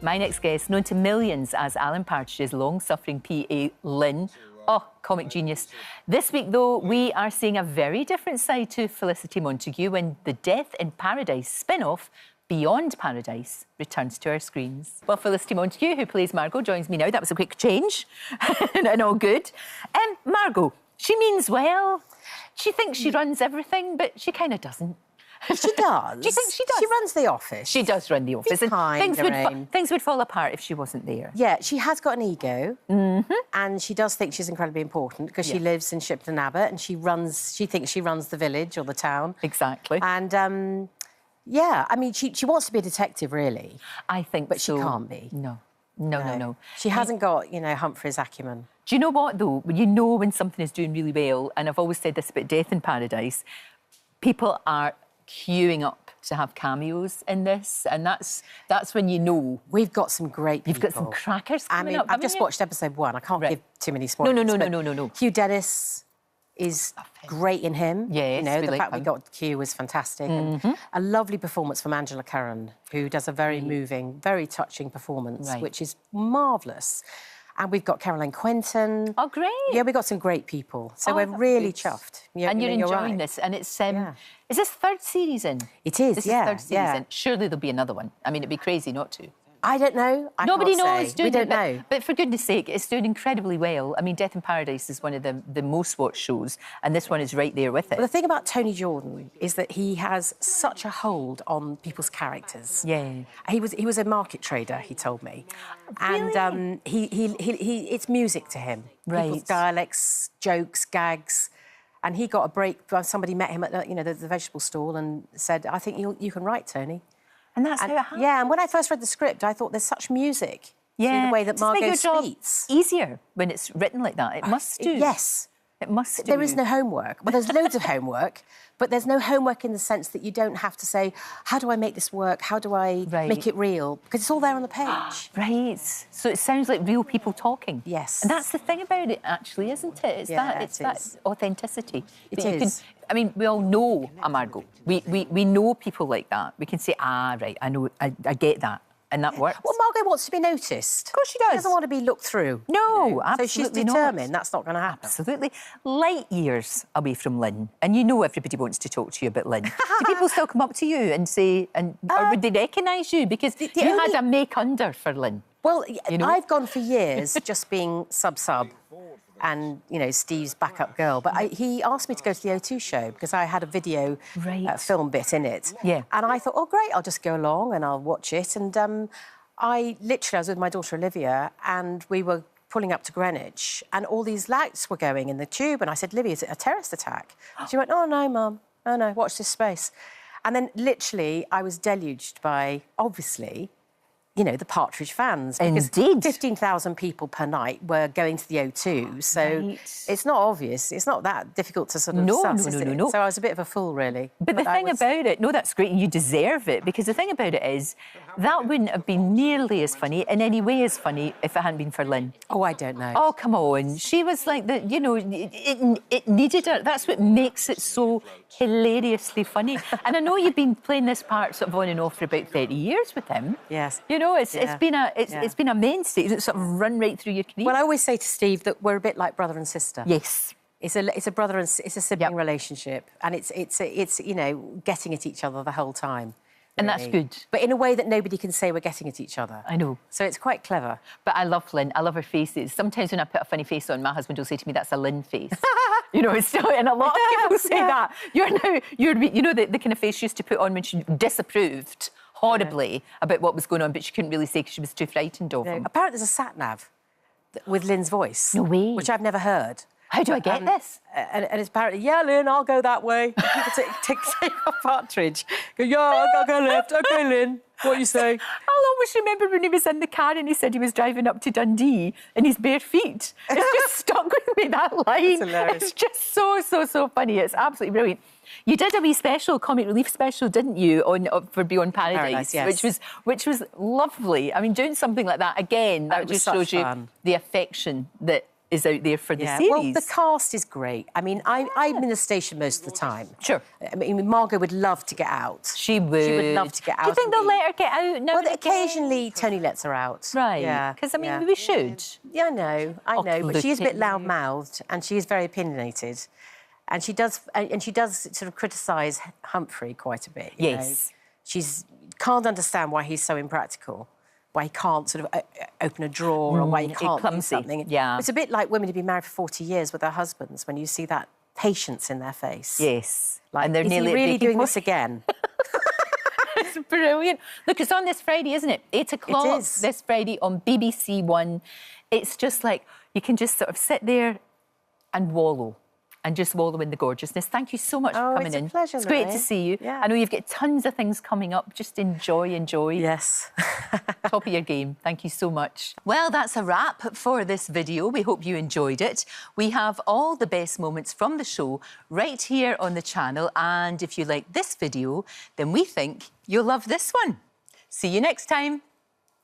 My next guest, known to millions as Alan Partridge's long-suffering PA, Lynn. Oh, comic genius. This week, though, we are seeing a very different side to Felicity Montagu when the Death in Paradise spin-off, Beyond Paradise, returns to our screens. Well, Felicity Montagu, who plays Margo, joins me now. That was a quick change and all good. Margo, she means well. She thinks she runs everything, but she kind of doesn't. She does. Do you think she does? She runs the office. She does run the office. Be kind, things would fall apart if she wasn't there. Yeah, she has got an ego, and she does think she's incredibly important because she lives in Shipton Abbot and she thinks she runs the village or the town. Exactly. And, yeah, I mean, she wants to be a detective, really. I think but so. But she can't be. No. She hasn't got, you know, Humphrey's acumen. Do you know what, though? You know when something is doing really well, and I've always said this about Death in Paradise, people are queuing up to have cameos in this, and that's when you know. We've got some great people. You've got some crackers coming up. I've just watched episode 1. I can't give too many spoilers. No. Hugh Dennis is great in him. Yes, you know, the fact we got Hugh was fantastic. And a lovely performance from Angela Curran, who does a very moving, very touching performance, which is marvellous. And we've got Caroline Quentin. Oh, great. Yeah, we've got some great people. So we're really chuffed. And you're enjoying this. And it's... Is this third series in? It is, this is third series in. Surely there'll be another one. I mean, it'd be crazy not to. I don't know. Nobody knows. We don't know. But for goodness sake, it's doing incredibly well. I mean, Death in Paradise is one of the most watched shows, and this one is right there with it. Well, the thing about Tony Jordan is that he has such a hold on people's characters. Yeah. He was a market trader, he told me. Really? And it's music to him. Right. People's dialects, jokes, gags. And he got a break. Somebody met him at the vegetable stall and said, "I think you can write, Tony." And that's how it happened. Yeah, and when I first read the script, I thought there's such music to the way that Margo speaks. Easier when it's written like that. It must do. Yes. It must do. There is no homework. Well, there's loads of homework, but there's no homework in the sense that you don't have to say, how do I make this work? How do I make it real? Because it's all there on the page. Right. So it sounds like real people talking. Yes. And that's the thing about it, actually, isn't it? It's that authenticity. It is. I mean, we all know a Margo. We know people like that. We can say, right, I know, I get that. And that works. Well, Margo wants to be noticed. Of course she does. She doesn't want to be looked through. No, absolutely. So she's determined that's not going to happen. Absolutely. Light years away from Lynn. And you know everybody wants to talk to you about Lynn. Do people still come up to you and say, or would they recognise you? Because you had a make-under for Lynn. Well, you know? I've gone for years just being sub-sub and, you know, Steve's backup girl. But he asked me to go to the O2 show because I had a video film bit in it. Yeah. And I thought, oh, great, I'll just go along and I'll watch it. And I was with my daughter Olivia and we were pulling up to Greenwich and all these lights were going in the tube. And I said, Olivia, is it a terrorist attack? She went, oh, no, Mum. Oh, no, watch this space. And then literally I was deluged by, obviously, you know, the Partridge fans. Indeed. 15,000 people per night were going to the O2, so it's not obvious. It's not that difficult to sort of suss, is it? No. So I was a bit of a fool, really. But the thing about it, no, that's great, and you deserve it, because the thing about it is that wouldn't have been nearly as funny, in any way as funny, if it hadn't been for Lynn. Oh, I don't know. Oh, come on. She was like the, you know, it needed her. That's what makes it so hilariously funny. And I know you've been playing this part sort of on and off for about 30 years with him. Yes. You know, it's been a mainstay. It's sort of run right through your career. Well, I always say to Steve that we're a bit like brother and sister. Yes. It's a brother and it's a sibling relationship, and it's you know, getting at each other the whole time. And that's good. But in a way that nobody can say we're getting at each other. I know. So it's quite clever. But I love Lynn. I love her faces. Sometimes when I put a funny face on, my husband will say to me, that's a Lynn face. You know, it's still, and a lot of people say that. You know, the kind of face she used to put on when she disapproved horribly about what was going on, but she couldn't really say because she was too frightened of him. Apparently there's a sat-nav with Lynn's voice. No way. Which I've never heard. How do I get this? And it's apparently, yeah, Lynn, I'll go that way. People take off Partridge. Go, yeah, I'll go left. OK, Lynn, what you say? I'll always remember when he was in the car and he said he was driving up to Dundee in his bare feet. It's just stuck with me, that line. It's hilarious. It's just so funny. It's absolutely brilliant. You did a wee special, comic relief special, didn't you, for Beyond Paradise, yes. which was lovely. I mean, doing something like that, again, that just shows you the affection that is out there for the series. Well, the cast is great. I mean, I'm in the station most of the time. Sure. I mean, Margo would love to get out. She would. She would love to get out. Do you think they'll let her get out now? Well, occasionally Tony lets her out. Right. Yeah. Because, I mean, we should. Yeah, I know. But she is a bit loud-mouthed and she is very opinionated. And she does sort of criticise Humphrey quite a bit. You know? She can't understand why he's so impractical, why he can't sort of open a drawer or why he can't do something. Yeah. It's a bit like women who've been married for 40 years with their husbands when you see that patience in their face. Yes. Like, and they're is nearly he really doing this again? It's brilliant. Look, it's on this Friday, isn't it? 8 o'clock It is. this Friday on BBC One. It's just like you can just sort of sit there and wallow. And just wallow in the gorgeousness. Thank you so much for coming in. It's a pleasure, It's great to Lorraine. see you. Yeah. I know you've got tons of things coming up. Just enjoy. Yes. Top of your game. Thank you so much. Well, that's a wrap for this video. We hope you enjoyed it. We have all the best moments from the show right here on the channel. And if you like this video, then we think you'll love this one. See you next time.